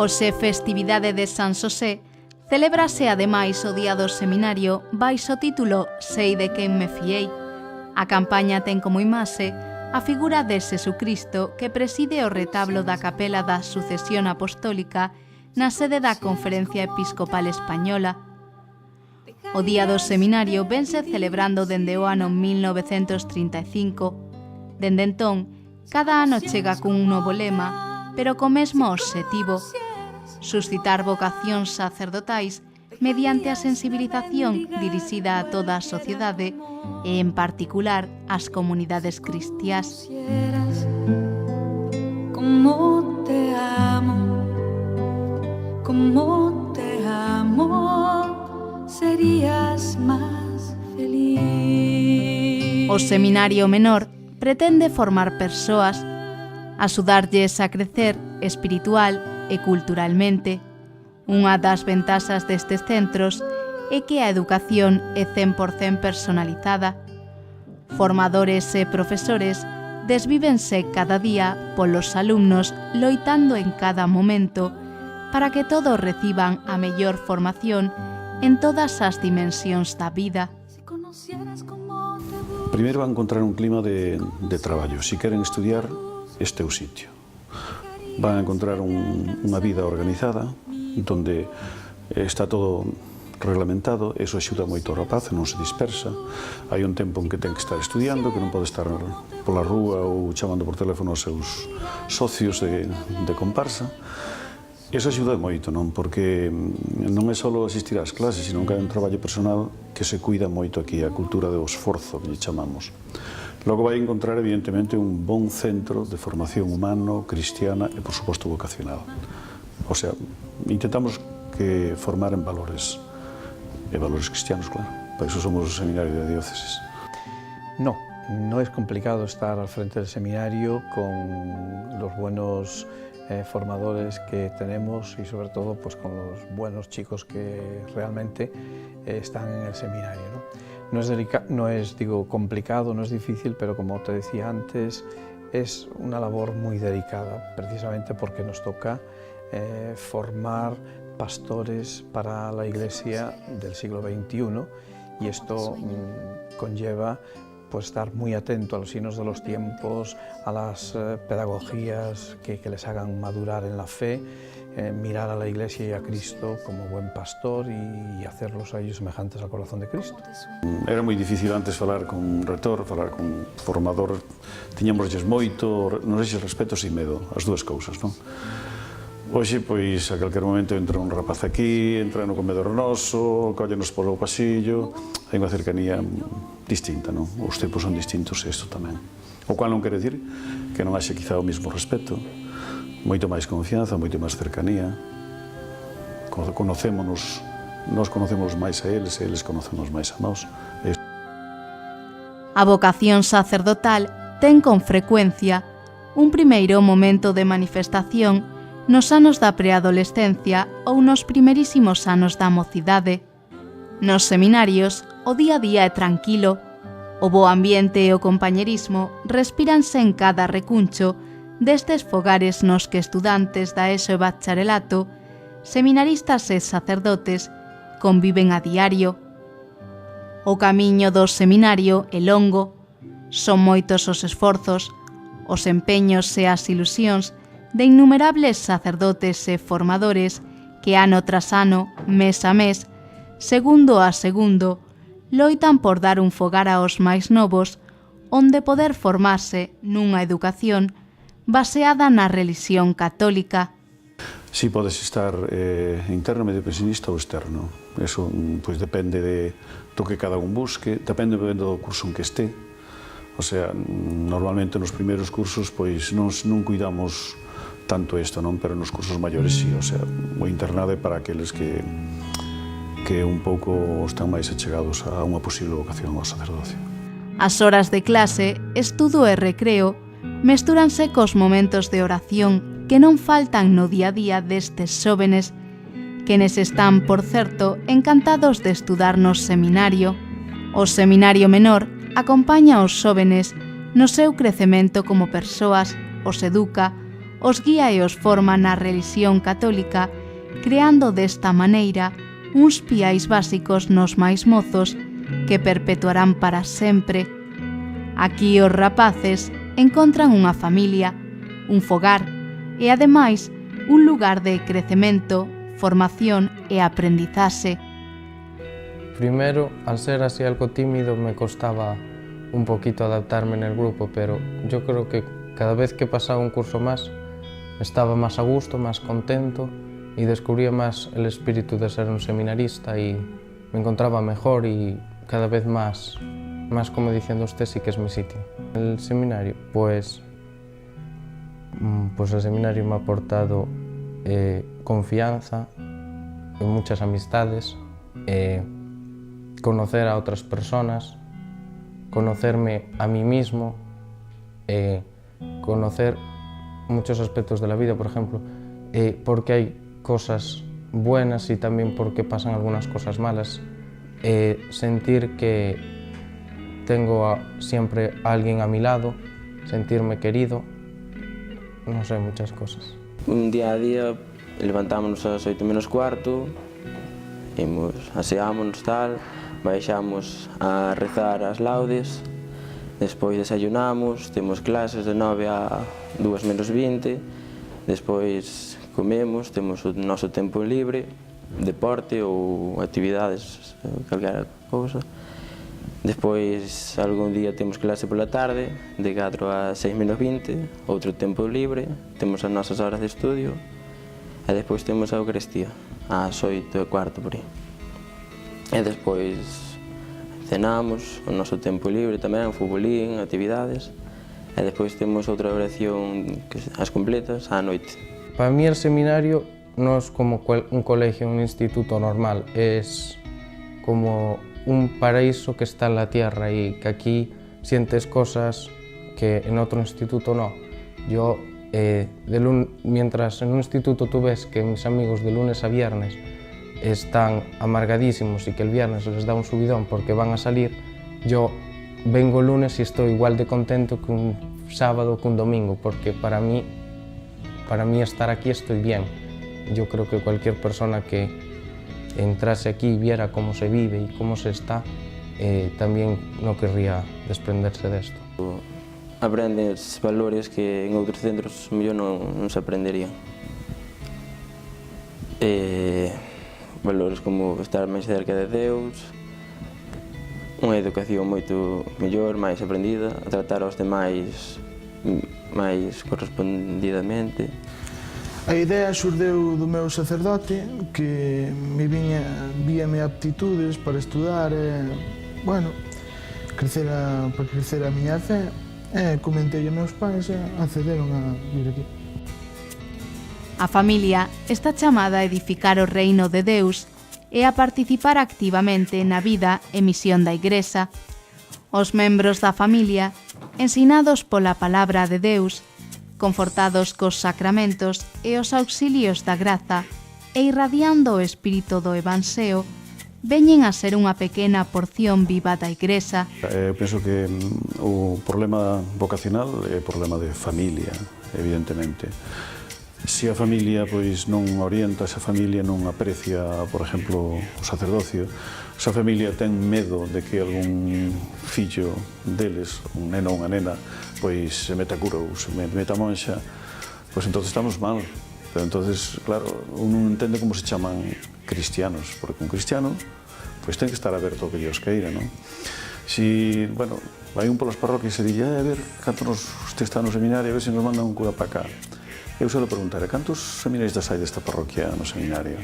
Hoxe, festividade de San Xosé, celébrase ademais o Día do Seminario baixo o título Sei de quen me fiei. A campaña ten como imaxe a figura de Xesucristo que preside o retablo da Capela da Sucesión Apostólica na sede da Conferencia Episcopal Española. O Día do Seminario vense celebrando dende o ano 1935. Dende entón, cada ano chega cun novo lema, pero co mesmo obxectivo: suscitar vocacións sacerdotais mediante a sensibilización dirixida a toda a sociedade e, en particular, ás comunidades cristiás. Como te amo, como te amo, serías más feliz. O Seminario Menor pretende formar persoas, axudarlles a crecer espiritual e culturalmente. Unha das ventaxas destes centros é que a educación é 100% personalizada. Formadores e profesores desvívense cada día polos alumnos loitando en cada momento para que todos reciban a mellor formación en todas as dimensións da vida. Primeiro van encontrar un clima de traballo. Si queren estudiar, este é o sitio. Van a encontrar unha vida organizada, donde está todo reglamentado. Eso axuda moito ao rapaz, non se dispersa. Hai un tempo en que ten que estar estudiando, que non pode estar pola rúa ou chamando por teléfono aos seus socios de comparsa. Eso axuda moito, non? Porque non é só asistir ás clases, sino que hai un traballo personal que se cuida moito aquí, a cultura do esforzo, que lle chamamos. Logo vai encontrar, evidentemente, un bon centro de formación humano, cristiana e, por suposto, vocacional. O sea, intentamos que formar en valores, e valores cristianos, claro. Por eso somos o seminario de diócesis. No es complicado estar al frente del seminario con los buenos formadores que tenemos y sobre todo pues con los buenos chicos que realmente están en el seminario, ¿no? No es complicado, no es difícil, pero como te decía antes, es una labor muy delicada, precisamente porque nos toca formar pastores para la Iglesia del siglo XXI y esto conlleva pues estar muy atento a los signos de los tiempos, a las pedagogías que les hagan madurar en la fe, mirar a la Iglesia y a Cristo como buen pastor y hacerlos a ellos semejantes al corazón de Cristo. Era moi difícil antes falar con un rector, falar con un formador. Tiñámosles moito, non sei se respeto e medo, as dúas cousas, non? Hoxe, pois, a calquer momento entra un rapaz aquí, entra no comedor noso, cóllenos polo pasillo, hai unha cercanía distinta, non? Os tempos son distintos e isto tamén. O cual non quere dicir que non haxe quizá o mesmo respeto, moito máis confianza, moito máis cercanía. Conocémonos, nós conocemos máis a eles e eles conocemos máis a nós. A vocación sacerdotal ten con frecuencia un primeiro momento de manifestación nos anos da preadolescencia ou nos primerísimos anos da mocidade. Nos seminarios, o día a día é tranquilo, o bo ambiente e o compañerismo respíranse en cada recuncho destes fogares nos que estudantes da ESO e bacharelato, seminaristas e sacerdotes conviven a diario. O camiño do seminario é longo, son moitos os esforzos, os empeños e as ilusións de innumerables sacerdotes e formadores que ano tras ano, mes a mes, segundo a segundo, loitan por dar un fogar aos máis novos onde poder formarse nunha educación baseada na relixión católica. Si podes estar interno, medio pensionista ou externo. Eso pois, depende do que cada un busque, depende do curso en que este. O sea, normalmente nos primeiros cursos pois non cuidamos tanto isto, non? Pero nos cursos maiores sí, o sea, o internado é para aqueles que un pouco están máis achegados a unha posible vocación ao sacerdocio. As horas de clase, estudo e recreo mestúranse cos momentos de oración que non faltan no día a día destes xóvenes, quenes están, por certo, encantados de estudar no seminario. O Seminario Menor acompaña aos xóvenes no seu crecemento como persoas, os educa, os guía e os forma na relixión católica, creando desta maneira uns piais básicos nos máis mozos que perpetuarán para sempre. Aquí os rapaces encontran unha familia, un fogar e, ademais, un lugar de crecemento, formación e aprendizaxe. Primero, al ser así algo tímido, me costaba un poquito adaptarme en el grupo, pero yo creo que cada vez que pasaba un curso más, estaba más a gusto, más contento y descubría más el espíritu de ser un seminarista y me encontraba mejor y cada vez más como diciendo usted, sí que es mi sitio. El seminario, pues el seminario me ha aportado confianza, muchas amistades, conocer a otras personas, conocerme a mí mismo, conocer muchos aspectos de la vida, por ejemplo, porque hay cosas buenas y también porque pasan algunas cosas malas, sentir que tengo siempre a alguien a mi lado, sentirme querido, no sé, muchas cosas. Un día a día levantámonos ás 8 menos cuarto, aseámonos tal, baixamos a rezar as laudes, despois desayunamos, temos clases de 9 a 2 menos 20, despois comemos, temos o noso tempo libre, deporte ou actividades, calquera cousa. Despois, algún día temos clase pola tarde, de 4 a 6 menos 20, outro tempo libre, temos as nosas horas de estudio, e despois temos a Eucaristía, ás 8 e cuarto por aí. E despois cenamos, o noso tempo libre tamén, futbolín, actividades, e despois temos outra oración as completas á noite. Para mí el seminario no es como un colegio, un instituto normal, es como un paraíso que está en la tierra y que aquí sientes cosas que en otro instituto no. Yo, mientras en un instituto tú ves que mis amigos de lunes a viernes están amargadísimos y que el viernes les da un subidón porque van a salir, yo vengo el lunes y estoy igual de contento que un sábado, que un domingo, porque para mí estar aquí estoy bien. Yo creo que cualquier persona que entrase aquí y viera cómo se vive y cómo se está, también no querría desprenderse de esto. Aprendes valores que en outros centros mellor non se aprenderían. Valores como estar máis cerca de Deus, unha educación moito mellor, máis aprendida, a tratar aos demais máis correspondidamente. A idea xurdeu do meu sacerdote, que víame aptitudes para estudar e, bueno, para crecer a miña fe, e comentei aos meus pais e accederon a vir aquí. A familia está chamada a edificar o reino de Deus e a participar activamente na vida e misión da Igrexa. Os membros da familia, ensinados pola palabra de Deus, confortados cos sacramentos e os auxilios da graza e irradiando o espírito do evanxeo, veñen a ser unha pequena porción viva da Igrexa. Eu penso que o problema vocacional é o problema de familia, evidentemente. Se a familia pois non orienta, se a familia non aprecia, por exemplo, o sacerdocio, se a familia ten medo de que algún fillo deles, un neno ou unha nena, pois se meta cura ou se meta monxa, pois entonces estamos mal. Pero entonces, claro, uno non entende como se chaman cristianos, porque un cristiano pois ten que estar aberto ao que Dios queira, non? Si, bueno, vai un polas parroquias e di, a ver, cantos usted está no seminario, a ver se nos mandan un cura para cá. Eu suelo preguntar, cantos seminaristas hai desta parroquia no seminario?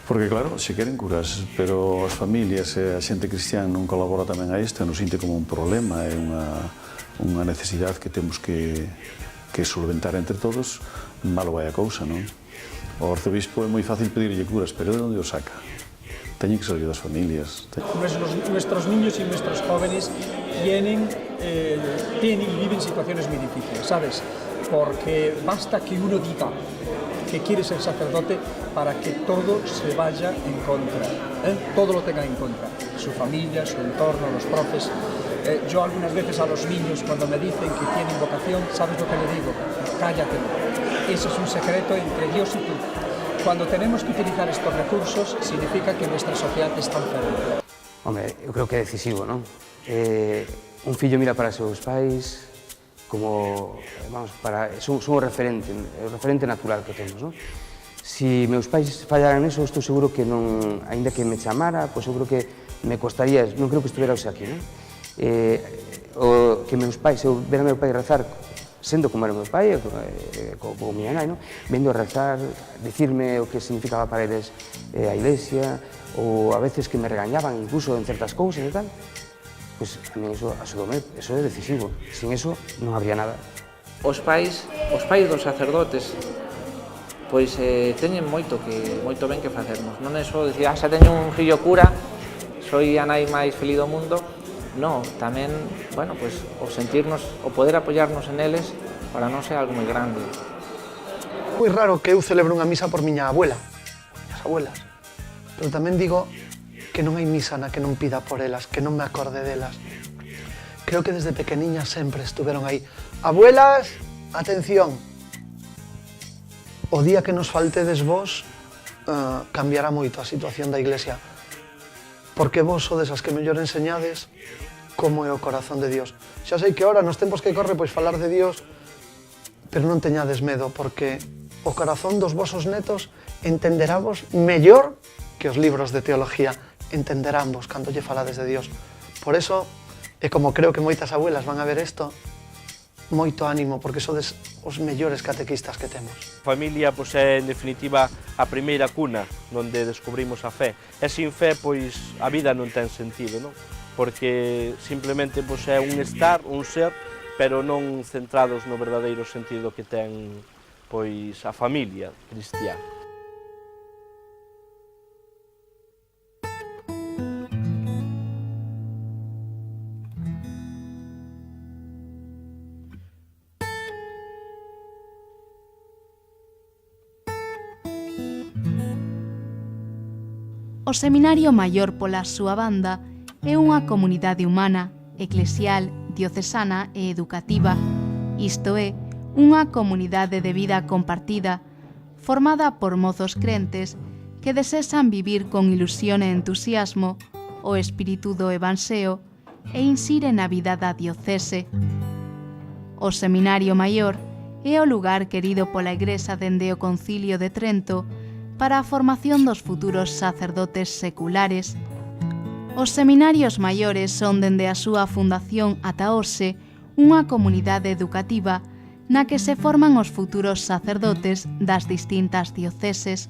Porque, claro, se queren curas, pero as familias e a xente cristiana non colabora tamén a isto, nos sinte como un problema, é unha necesidade que temos que solventar entre todos, malo vai a cousa, non? O arzobispo é moi fácil pedirlle curas, pero de onde o saca? Teñen que salir das familias. Nuestros niños y nuestros jóvenes tienen y viven situaciones muy difíciles, ¿sabes? Porque basta que uno diga que quiere ser sacerdote para que todo se vaya en contra, todo lo tenga en contra, su familia, su entorno, los profes. Yo algunas veces a los niños, cuando me dicen que tienen vocación, ¿sabes lo que le digo? Cállate. Ese es un secreto entre Dios y tú. Cuando tenemos que utilizar estos recursos, significa que nuestra sociedad está enferma. Hombre, eu creo que é decisivo, non? Un fillo mira para os seus pais como, vamos, son o referente natural que temos, non? Si meus pais fallaran eso, estou seguro que non, ainda que me chamara, pois eu creo que me costaría, non creo que estuverase aquí, non? Que meus pais, eu ver a meu pai rezar, sendo como era o meu pai, como miña nai, non? Vendo rezar, dicirme o que significaba para eles a iglesia, ou a veces que me regañaban incluso en certas cousas e tal, pois a mí eso axudoume, eso é decisivo, sin eso non habría nada. Os pais dos sacerdotes, pois teñen moito ben que facernos, non é só dicir, xa teño un fillo cura, soy a nai máis feliz do mundo. No, tamén, bueno, pues, o sentirnos, o poder apoyarnos en eles para non ser algo moi grande. Moi raro que eu celebre unha misa por miña abuela, as abuelas, pero tamén digo que non hai misa na que non pida por elas, que non me acorde delas. Creo que desde pequeniñas sempre estuveron aí. Abuelas, atención, o día que nos faltedes vos, cambiará moito a situación da Iglesia, porque vos sodes as que mellor enseñades como é o corazón de Dios. Xa sei que ahora, nos tempos que corre, pois falar de Dios, pero non teñades medo, porque o corazón dos vosos netos entenderávos mellor que os libros de teología entenderámos cando lle falades de Dios. Por eso, e como creo que moitas abuelas van a ver isto, moito ánimo, porque sodes os mellores catequistas que temos. A familia pois, é, en definitiva, a primeira cuna onde descubrimos a fe. E sin fe, pois, a vida non ten sentido, non? Porque simplemente pois, é un estar, un ser, pero non centrados no verdadeiro sentido que ten pois, a familia cristiana. O Seminario Maior, pola súa banda, é unha comunidade humana, eclesial, diocesana e educativa, isto é, unha comunidade de vida compartida, formada por mozos crentes que desesan vivir con ilusión e entusiasmo o espírito do evanxeo e insire na vida da diocese. O Seminario Maior é o lugar querido pola Igrexa dende o Concilio de Trento para a formación dos futuros sacerdotes seculares. Os seminarios maiores son, dende a súa fundación ata hoxe, unha comunidade educativa na que se forman os futuros sacerdotes das distintas dioceses.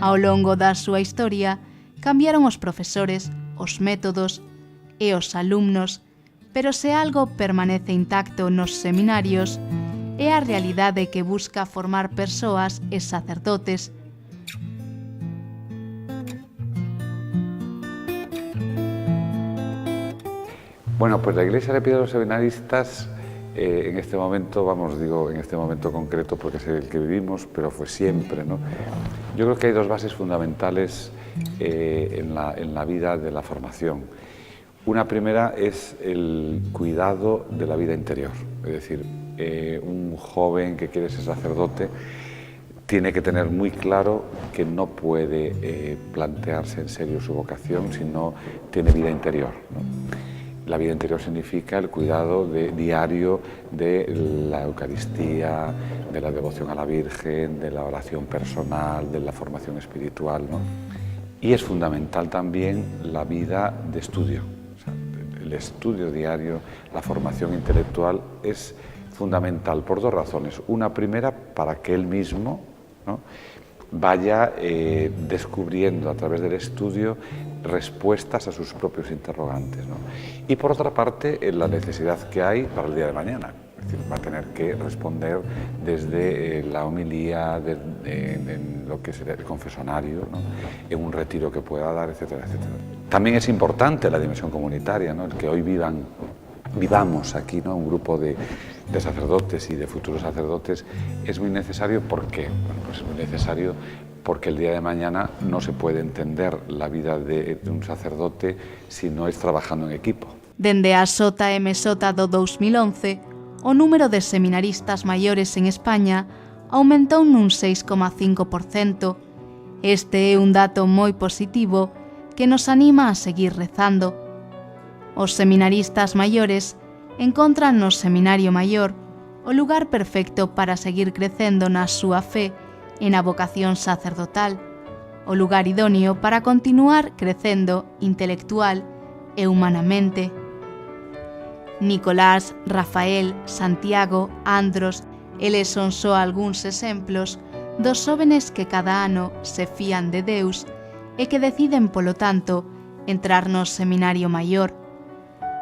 Ao longo da súa historia, cambiaron os profesores, os métodos e os alumnos, pero se algo permanece intacto nos seminarios, é a realidade que busca formar persoas e sacerdotes. Bueno, pues la Iglesia le pide a los seminaristas, en este momento, digo en este momento concreto porque es el que vivimos, pero fue siempre, ¿no? Yo creo que hay dos bases fundamentales en la vida de la formación. Una primera es el cuidado de la vida interior, es decir, un joven que quiere ser sacerdote tiene que tener muy claro que no puede plantearse en serio su vocación si no tiene vida interior, ¿no? La vida interior significa el cuidado diario de la Eucaristía, de la devoción a la Virgen, de la oración personal, de la formación espiritual, ¿no? Y es fundamental también la vida de estudio. O sea, el estudio diario, la formación intelectual es fundamental por dos razones. Una primera, para que él mismo, ¿no?, vaya descubriendo a través del estudio respuestas a sus propios interrogantes, ¿no? Y por otra parte, la necesidad que hay para el día de mañana. Es decir, va a tener que responder desde la homilía, de lo que será el confesonario, ¿no?, en un retiro que pueda dar, etcétera, etcétera. También es importante la dimensión comunitaria, ¿no?, el que hoy vivamos aquí, ¿no?, un grupo de sacerdotes y de futuros sacerdotes es muy necesario. ¿Por qué? Bueno, pues es muy necesario porque el día de mañana no se puede entender la vida de un sacerdote si no es trabajando en equipo. Dende a sota e mesota do 2011, o número de seminaristas maiores en España aumentou nun 6,5%. Este é un dato moi positivo que nos anima a seguir rezando. Os seminaristas maiores encontran no Seminario Maior o lugar perfecto para seguir crecendo na súa fe e na vocación sacerdotal, o lugar idóneo para continuar crecendo intelectual e humanamente. Nicolás, Rafael, Santiago, Andros, eles son só algúns exemplos dos xóvenes que cada ano se fían de Deus e que deciden, polo tanto, entrar no Seminario Maior.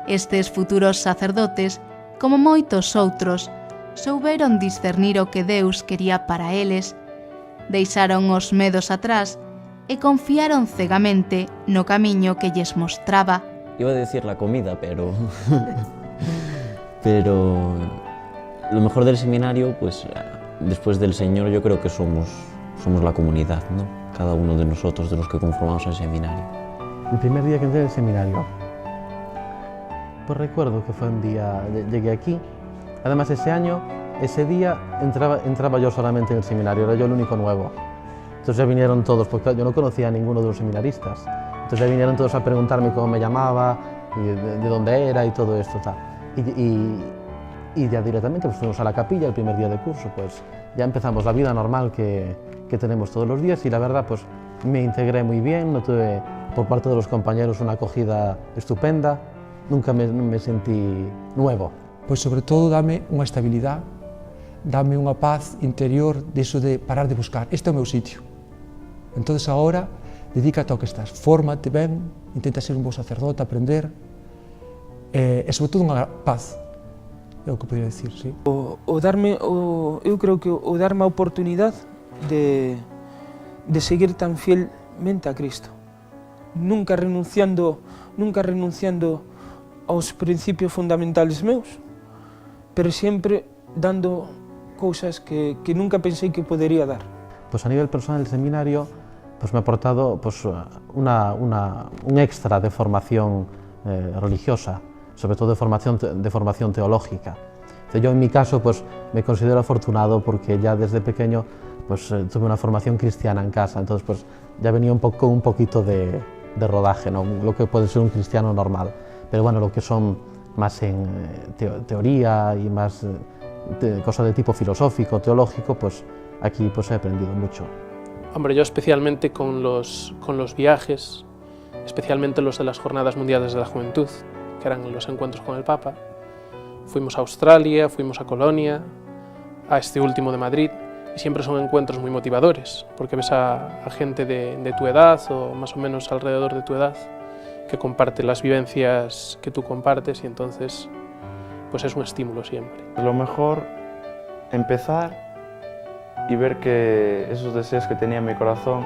Estes futuros sacerdotes, como moitos outros, souberon discernir o que Deus quería para eles, deixaron os medos atrás e confiaron cegamente no camiño que lles mostraba. Iba a decir la comida, pero lo mejor del seminario, pues después del Señor, yo creo que somos la comunidad, ¿no? Cada uno de nosotros, de los que conformamos el seminario. El primer día que entré en el seminario, pues recuerdo que fue un día, llegué aquí, además ese día entraba yo solamente en el seminario, era yo el único nuevo. Entonces ya vinieron todos, porque yo no conocía a ninguno de los seminaristas, entonces ya vinieron todos a preguntarme cómo me llamaba, y de dónde era y todo esto, tal. Y ya directamente pues fuimos a la capilla el primer día de curso, pues ya empezamos la vida normal que tenemos todos los días y la verdad pues me integré muy bien, no tuve por parte de los compañeros una acogida estupenda, nunca me sentí nuevo. Pues sobre todo dame unha estabilidade, dame unha paz interior diso de parar de buscar, este é o meu sitio. Entonces agora dedícate ao que estás, fórmate ben, intenta ser un bo sacerdote, aprender e sobre todo unha paz. É o que podría decir, sí. Eu creo que o darme a oportunidade de seguir tan fielmente a Cristo, nunca renunciando aos principios fundamentales meus, pero sempre dando cousas que nunca pensei que podería dar. Pues a nivel personal el seminario pues me ha aportado pues un extra de formación religiosa, sobre todo de formación teológica. Entonces, yo en mi caso pues me considero afortunado porque ya desde pequeño pues tuve una formación cristiana en casa, entonces pues ya venía un poquito de rodaje, ¿no? Lo que puede ser un cristiano normal, pero bueno, lo que son más en teoría y más cosas de tipo filosófico, teológico, pues aquí pues he aprendido mucho. Hombre, yo especialmente con los viajes, especialmente los de las Jornadas Mundiales de la Juventud, que eran los encuentros con el Papa. Fuimos a Australia, fuimos a Colonia, a este último de Madrid, y siempre son encuentros muy motivadores, porque ves a gente de tu edad, o más o menos alrededor de tu edad, que comparte las vivencias que tú compartes, y entonces pues es un estímulo siempre. Lo mejor, empezar y ver que esos deseos que tenía en mi corazón,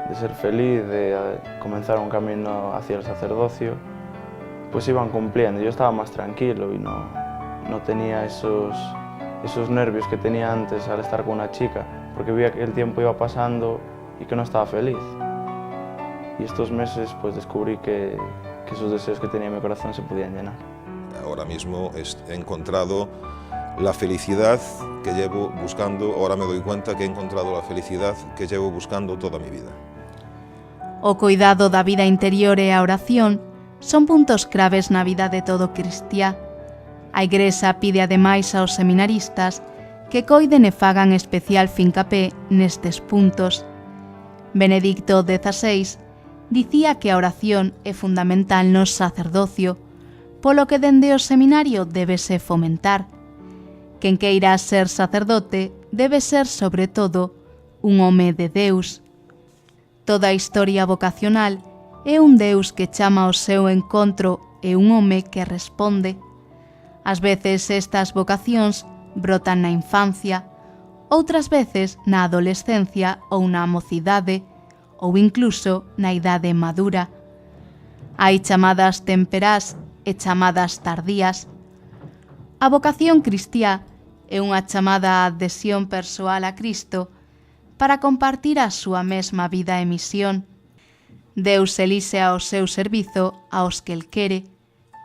de ser feliz, de comenzar un camino hacia el sacerdocio, pues iban cumpliendo. Yo estaba más tranquilo y no tenía esos nervios que tenía antes al estar con una chica, porque veía que el tiempo iba pasando y que no estaba feliz. Y estos meses pues descubrí que esos deseos que tenía en mi corazón se podían llenar. Ahora mismo he encontrado la felicidad que llevo buscando, ahora me doy cuenta que he encontrado la felicidad que llevo buscando toda mi vida. O cuidado da vida interior e a oración son puntos claves na vida de todo cristiá. A Igrexa pide ademais aos seminaristas que coiden e fagan especial fincapé nestes puntos. Benedicto XVI dicía que a oración é fundamental no sacerdocio, polo que dende o seminario débese fomentar. Quen queira ser sacerdote debe ser, sobre todo, un home de Deus. Toda a historia vocacional é un Deus que chama ao seu encontro e un home que responde. Ás veces estas vocacións brotan na infancia, outras veces na adolescencia ou na mocidade, ou incluso na idade madura. Hai chamadas temperás e chamadas tardías. A vocación cristiá é unha chamada á adhesión persoal a Cristo para compartir a súa mesma vida e misión. Deus elixe ao seu servizo aos que el quere,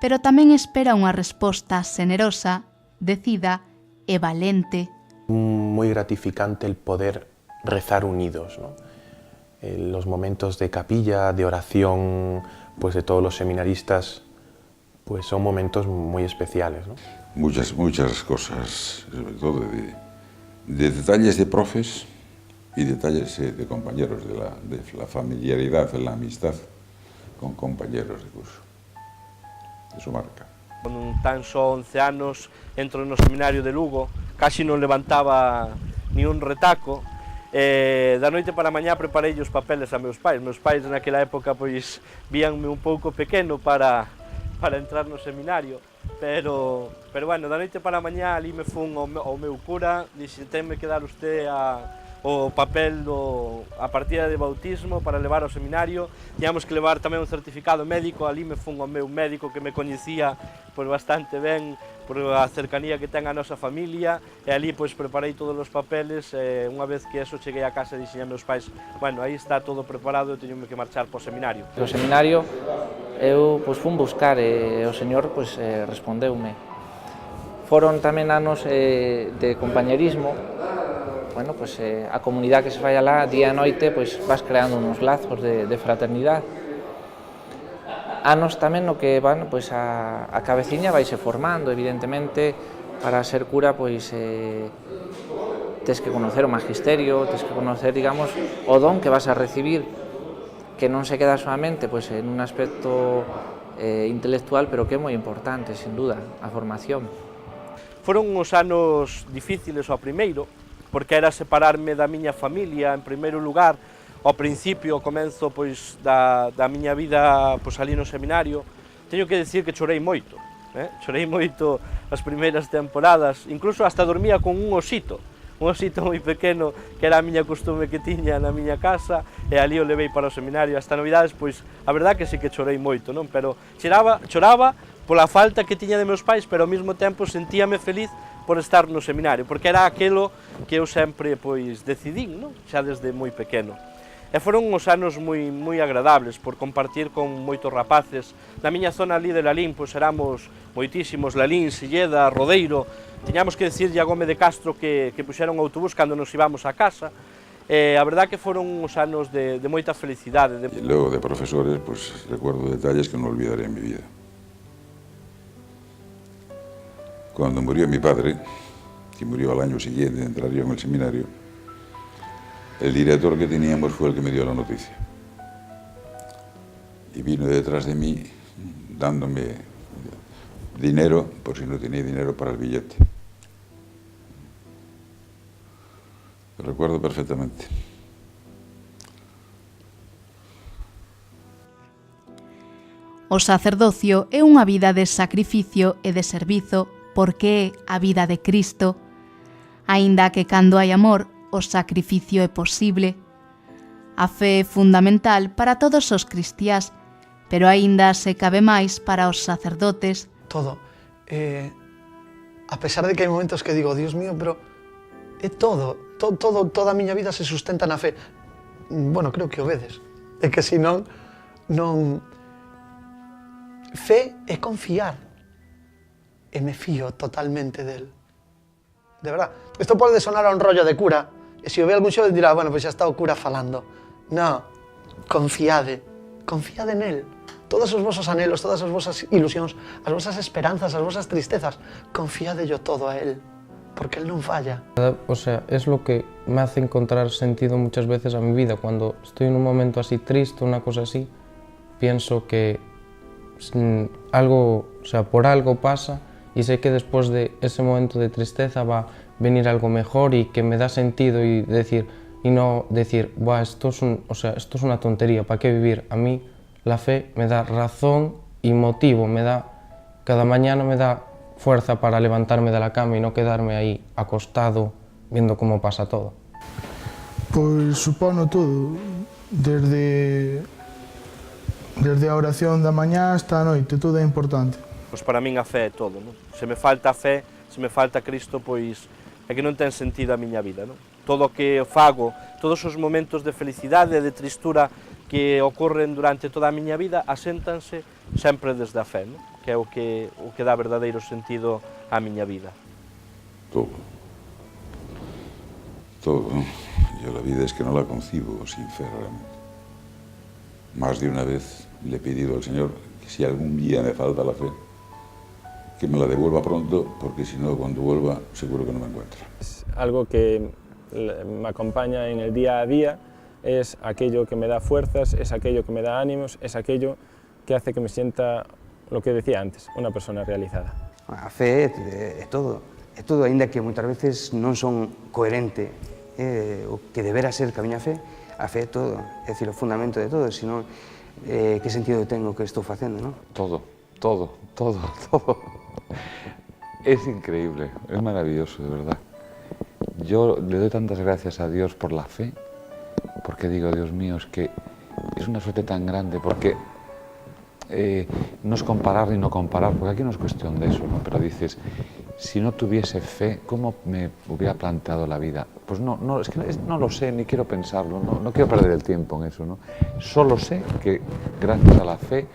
pero tamén espera unha resposta xenerosa, decida e valente. Muy gratificante el poder rezar unidos, ¿no? Los momentos de capilla, de oración, pues de todos los seminaristas, pues son momentos muy especiales, ¿no? Muchas cosas, sobre todo de detalles de profes y detalles de compañeros, de la familiaridad, de la amistad con compañeros de curso. Eso marca. Con tan só 11 anos entro no seminario de Lugo, casi non levantaba ni un retaco, da noite para a mañá preparei os papeles a meus pais. Meus pais naquela época pois víanme un pouco pequeno para entrar no seminario, pero bueno, da noite para a mañá ali me fun ao meu cura, dixe, tenme que dar usted o papel a partida de bautismo para levar ao seminario, tiñamos que levar tamén un certificado médico, ali me fun ao meu médico que me coñecía pois bastante ben por a cercanía que ten a nosa familia, e ali pois preparei todos os papeles, e unha vez que eso cheguei a casa e dixen a meus pais, bueno, aí está todo preparado, eu teño que marchar para o seminario. No seminario eu pois fun buscar e o Señor pois respondeume. Foron tamén anos de compañerismo. Bueno, pues a comunidade que se fai alá, día e noite, pues vas creando unos lazos de fraternidade. Anos tamén no que, bueno, pues a cabeciña vaise formando, evidentemente, para ser cura, pois tes que conocer o magisterio, tes que conocer, digamos, o don que vas a recibir, que non se queda solamente pues, en un aspecto intelectual, pero que é moi importante, sin duda, a formación. Foron uns anos difíciles ao primeiro, porque era separarme da miña familia, en primeiro lugar, ao principio, ao comenzo pois, da miña vida pois, ali no seminario. Teño que decir que chorei moito, chorei moito as primeiras temporadas, incluso hasta dormía con un osito moi pequeno, que era a miña costume que tiña na miña casa, e ali o levei para o seminario. Hasta novidades, pois, a verdade que sí que chorei moito, non? Pero choraba pola falta que tiña de meus pais, pero ao mesmo tempo sentíame feliz por estar no seminario, porque era aquilo que eu sempre pois decidín, non? Xa desde moi pequeno. E foron uns anos moi agradables por compartir con moitos rapaces. Na miña zona ali de Lalín, pois éramos moitísimos, Lalín, Silleda, Rodeiro. Tiñamos que decirlle a Gómez de Castro que puxera un autobús cando nos íbamos a casa. A verdade que foron uns anos de moita felicidade. E logo de profesores, pues recuerdo detalles que non olvidaré en mi vida. Cuando murió mi padre, que murió al año siguiente de entrar yo en el seminario, el director que teníamos fue el que me dio la noticia. Y vino detrás de mí dándome dinero, por si no tenía dinero para el billete. Lo recuerdo perfectamente. O sacerdocio é unha vida de sacrificio e de servizo, porque é a vida de Cristo. Aínda que cando hai amor, o sacrificio é posible. A fe é fundamental para todos os cristiás, pero aínda se cabe máis para os sacerdotes. Todo. A pesar de que hai momentos que digo, Dios mío, pero é toda a miña vida se sustenta na fe. Bueno, creo que obedes. É que se non... Fe é confiar. E me fío totalmente del. De verdad. Isto pode sonar a un rollo de cura, e se o ve algún xo dirá, bueno, pois xa está o cura falando. Non, confiade nel. Todos os vosos anhelos, todas as vosas ilusións, as vosas esperanzas, as vosas tristezas, confiade yo todo a él, porque él non falla. O sea, es lo que me hace encontrar sentido muchas veces a mi vida. Cuando estoy en un momento así triste, una cosa así, pienso que algo, o sea, por algo pasa, y sé que después de ese momento de tristeza va a venir algo mejor y que me da sentido y no decir, buah, esto es una tontería, ¿para qué vivir? A mí la fe me da razón y motivo, cada mañana me da fuerza para levantarme de la cama y no quedarme ahí acostado viendo cómo pasa todo. Pois supono todo, desde a oración da mañá hasta a noite, todo é importante. Pois para min a fe é todo, non? Se me falta a fe, se me falta Cristo, pois é que non ten sentido a miña vida, non? Todo o que fago, todos os momentos de felicidade e de tristura que ocorren durante toda a miña vida, aséntanse sempre desde a fe, non? que é o que dá verdadeiro sentido á miña vida. Todo. Todo. Yo la vida es que no la concibo sin fe realmente. Más de una vez le he pedido al Señor que si algún día me falta la fe, que me la devuelva pronto, porque si no, cuando vuelva, seguro que no me encuentra. Algo que me acompaña en el día a día, es aquello que me da fuerzas, es aquello que me da ánimos, es aquello que hace que me sienta, lo que decía antes, unha persona realizada. A fe é todo, aínda que moitas veces non son coherente o que debera ser que a miña fe, a fe é todo, é dicir, o fundamento de todo, senón que sentido ten o que estou facendo, non? Todo, todo, todo, todo. Es increíble, es maravilloso, de verdad. Yo le doy tantas gracias a Dios por la fe, porque digo, Dios mío, es que es una suerte tan grande, porque no es comparar ni no comparar, porque aquí no es cuestión de eso, ¿no? Pero dices, si no tuviese fe, ¿cómo me hubiera planteado la vida? Pues no, es que no lo sé, ni quiero pensarlo, no quiero perder el tiempo en eso, ¿no? Solo sé que gracias a la fe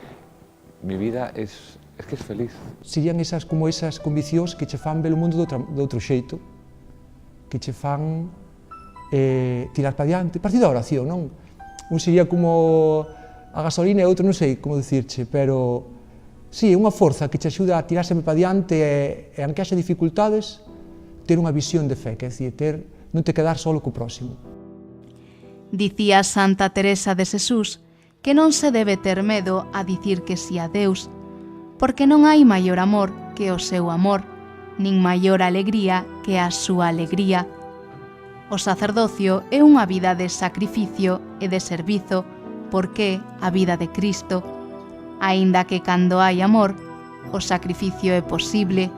mi vida es que es feliz. Serían esas conviccións que che fan ver o mundo de outro xeito, que che fan tirar para diante, partido da oración, non? Un sería como a gasolina e outro non sei como dicirche, pero sí, é unha forza que che axuda a tirar sempre para diante e aunque haxa dificultades, ter unha visión de fe, que é dicir, non te quedar solo co próximo. Dicía Santa Teresa de Xesús que non se debe ter medo a dicir que si a Deus, porque non hai maior amor que o seu amor, nin maior alegría que a súa alegría. O sacerdocio é unha vida de sacrificio e de servizo, porque a vida de Cristo, aínda que cando hai amor, o sacrificio é posible.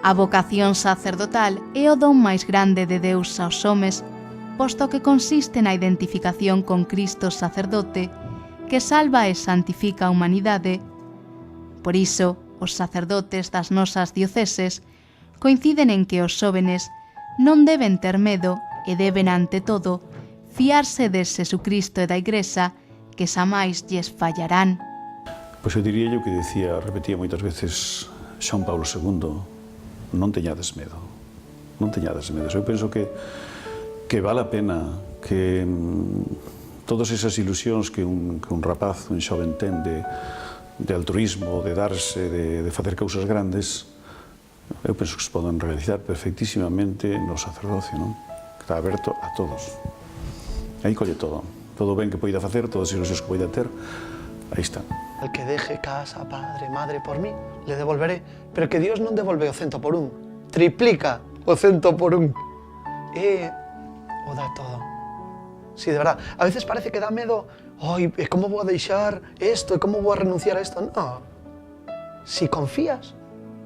A vocación sacerdotal é o don máis grande de Deus aos homes, posto que consiste na identificación con Cristo sacerdote, que salva e santifica a humanidade. Por iso, os sacerdotes das nosas dioceses coinciden en que os xóvenes non deben ter medo e deben, ante todo, fiarse de Xesucristo e da Igrexa, que xamais lles fallarán. Pois eu diría yo que repetía moitas veces Xoán Pablo II, non teñades medo, non teñades medo. Eu penso que vale a pena que todas esas ilusións que un rapaz, un xoven ten de altruismo, de darse, de facer cousas grandes, eu penso que se poden realizar perfectísimamente no sacerdocio, non? Que está aberto a todos. Aí colle todo. Todo ben que poida facer, todas as ilusións que poida ter, aí está. El que deje casa, padre, madre por mí, le devolveré. Pero que Dios non devolve o 100 por un, triplica o 100 por un. E o dá todo. Sí, de verdad. A veces parece que dá medo, como vou a deixar isto, como vou a renunciar a isto? No. Si confías,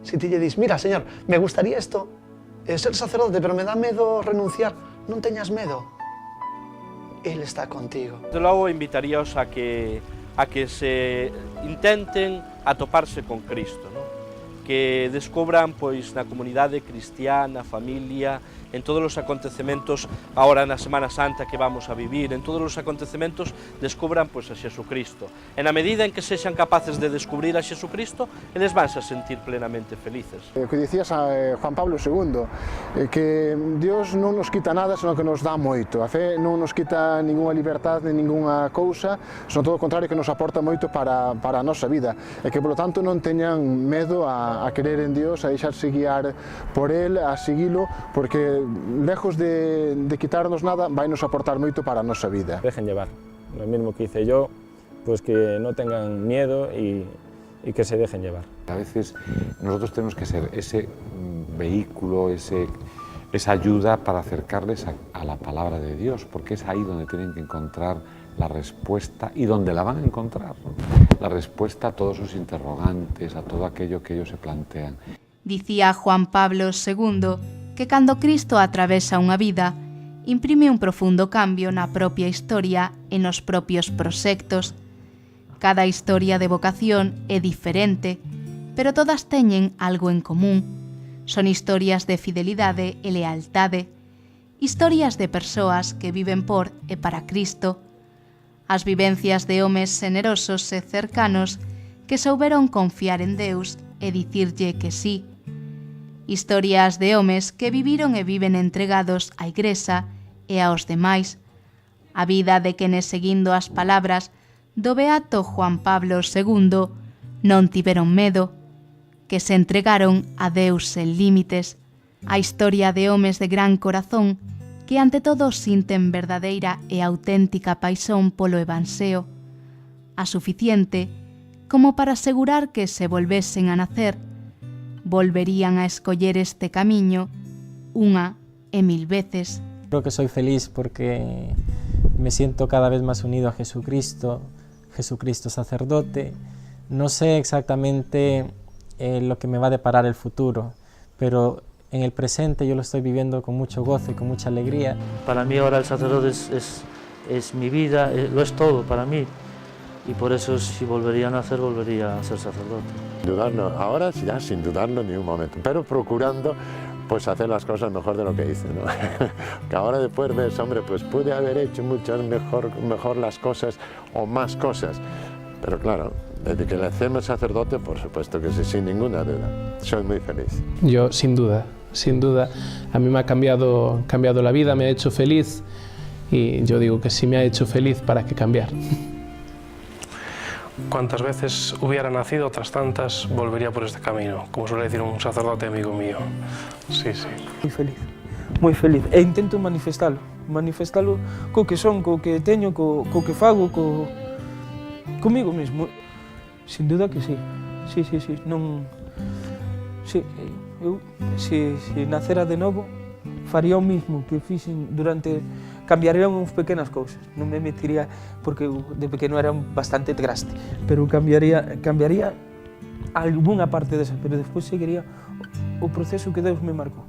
si te lle dis, mira, Señor, me gustaría esto, ser sacerdote, pero me dá medo renunciar, non teñas medo. Él está contigo. De logo, invitaríos a que se intenten atoparse con Cristo, ¿no? Que descubran pois na comunidade cristiana, familia, en todos os acontecementos, agora na Semana Santa que vamos a vivir, en todos os acontecementos descubran pois a Xesucristo. E na medida en que sexan capaces de descubrir a Xesucristo, eles vanse a sentir plenamente felices. O que dicías a Juan Pablo II, que Dios non nos quita nada, senón que nos dá moito. A fe non nos quita ninguna liberdade, nin ninguna cousa, senón todo o contrario que nos aporta moito para a nosa vida. E que, polo tanto, non teñan medo a querer en Dios, a deixarse guiar por Él, a seguilo, porque lejos de quitarnos nada, vai nos aportar moito para a nosa vida. Dejen llevar, lo mismo que hice yo, pues que no tengan miedo y que se dejen llevar. A veces nosotros tenemos que ser ese vehículo, esa ayuda para acercarles a la palabra de Dios, porque es ahí donde tienen que encontrar la respuesta y donde la van a encontrar, ¿no? La respuesta a todos sus interrogantes, a todo aquello que ellos se plantean. Dicía Juan Pablo II que cando Cristo atravesa unha vida, imprime un profundo cambio na propia historia e nos propios proxectos. Cada historia de vocación é diferente, pero todas teñen algo en común. Son historias de fidelidade e lealtade, historias de persoas que viven por e para Cristo. As vivencias de homes xenerosos e cercanos que souberon confiar en Deus e dicirlle que sí. Historias de homes que viviron e viven entregados á Igrexa e aos demais. A vida de quenes, seguindo as palabras do beato Juan Pablo II, non tiveron medo, que se entregaron a Deus sen límites. A historia de homes de gran corazón que ante todo sinten verdadeira e auténtica paixón polo Evanxeo, a suficiente como para asegurar que se volvesen a nacer, volverían a escoller este camiño unha e mil veces. Creo que soy feliz porque me siento cada vez más unido a Jesucristo, Jesucristo sacerdote. No sé exactamente lo que me va a deparar el futuro, pero en el presente yo lo estoy viviendo con mucho gozo y con mucha alegría. Para mí ahora el sacerdote es mi vida, lo es todo para mí. Y por eso si volvería a nacer, volvería a ser sacerdote. Dudarlo, ahora ya sin dudarlo ni un momento, pero procurando pues hacer las cosas mejor de lo que hice, ¿no? Que ahora después ves, hombre, pues pude haber hecho muchas mejor las cosas o más cosas, pero claro, desde que le hacemos sacerdote, por supuesto que sí, sin ninguna duda, soy muy feliz. Yo sin duda, a mí me ha cambiado la vida, me ha hecho feliz y yo digo que si me ha hecho feliz, ¿para qué cambiar? Cuantas veces hubiera nacido, otras tantas, volvería por este camino, como suele decir un sacerdote amigo mío. Sí, sí. Moi feliz. E intento manifestalo co que son, co que teño, co que fago, comigo mesmo. Sin duda que sí. Sí. Non... Sí, eu, se nacera de novo, faría o mismo que fixen durante... Cambiaría unhas pequenas cousas, non me metería, porque de pequeno era bastante traste, pero cambiaría algunha parte desa, pero despois seguiría o proceso que Deus me marcou.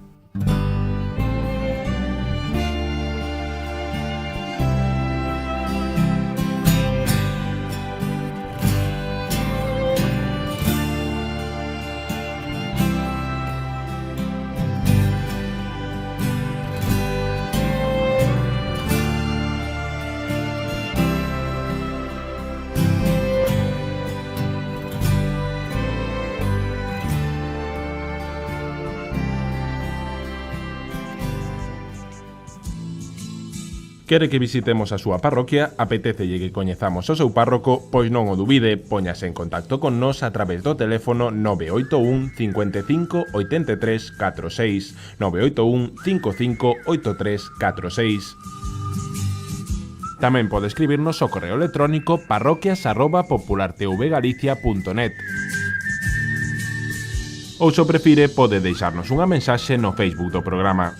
Quere que visitemos a súa parroquia, apetécelle que coñezamos o seu párroco, pois non o dubide, póñase en contacto con nós a través do teléfono 981 55 83 46, 981 55 83 46. Tamén pode escribirnos ao correo electrónico parroquias@populartvgalicia.net. Ou se o prefire, pode deixarnos unha mensaxe no Facebook do programa.